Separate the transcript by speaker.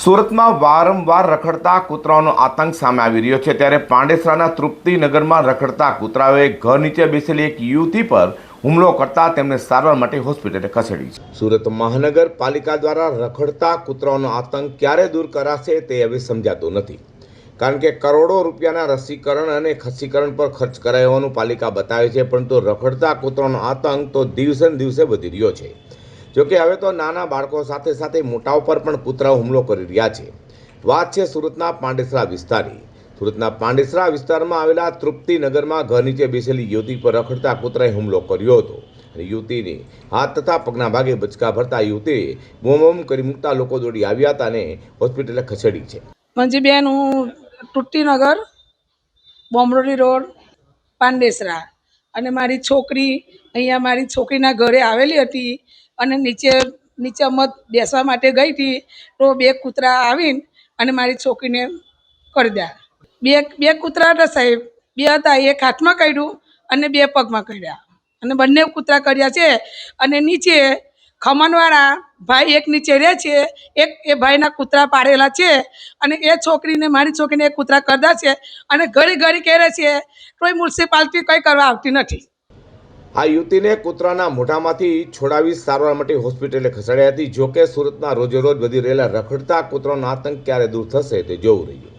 Speaker 1: સુરતમાં વારંવાર રખડતા કૂતરાઓનો આતંક સામે આવી રહ્યો છે, ત્યારે પાંડેસરાના તૃપ્તિનગરમાં રખડતા કૂતરાઓએ ઘર નીચે બેસેલી એક યુવતી પર હુમલો કરતા તેમને સારવાર માટે હોસ્પિટલે ખસેડી છે. સુરત મહાનગરપાલિકા દ્વારા રખડતા કૂતરાઓનો આતંક ક્યારે દૂર કરાશે તે હવે સમજાતું નથી, કારણ કે કરોડો રૂપિયાના રસીકરણ અને ખસીકરણ પર ખર્ચ કરાયો હોવાનું પાલિકા બતાવે છે, પરંતુ રખડતા કૂતરાઓનો આતંક તો દિવસે ને દિવસે વધી રહ્યો છે. જોકે હવે તો નાના બાળકો સાથે સાથે મોટાઓ પર પણ કૂતરાઓ હુમલો કરી રહ્યા છે. વાત છે સુરતના પાંડેસરા વિસ્તારની. સુરતના પાંડેસરા વિસ્તારમાં આવેલા તૃપ્તિનગરમાં ઘર નીચે બેસેલી યુવતી પર રખડતા કૂતરાએ હુમલો કર્યો હતો અને યુવતીને હાથ તથા પગના ભાગે બચકા ભરતા યુવતીએ બૂમ કરી મૂકતા લોકો દોડી આવ્યા હતા અને હોસ્પિટલે ખસેડી છે.
Speaker 2: મંજીબેન, હું તૃપ્તિનગર, બોમરોલી રોડ, પાંડેસરા, અને મારી છોકરી અહીંયા મારી છોકરીના ઘરે આવેલી હતી અને નીચે અમત બેસવા માટે ગઈ હતી તો બે કૂતરા આવીને અને મારી છોકરીને કરડ્યા. બે કૂતરા હતા સાહેબ, બે હતા, એક હાથમાં કાઢ્યું અને બે પગમાં કાઢ્યા અને બંને કૂતરા કર્યા છે. અને નીચે ખમણવાળા ભાઈ એક નીચે રહે છે, એક એ ભાઈના કૂતરા પાડેલા છે અને એ છોકરીને મારી છોકરીને એ કૂતરા કરતા છે અને ઘડી ઘડી કરે છે, કોઈ મ્યુનિસિપાલિટી કંઈ કરવા આવતી નથી.
Speaker 1: આ યુવતીને કૂતરાના મોઢામાંથી છોડાવી સારવાર માટે હોસ્પિટલે ખસેડાઈ હતી. જોકે સુરતના રોજે રોજ વધી રહેલા રખડતા કૂતરાનો આતંક ક્યારે દૂર થશે તે જોવું રહ્યું.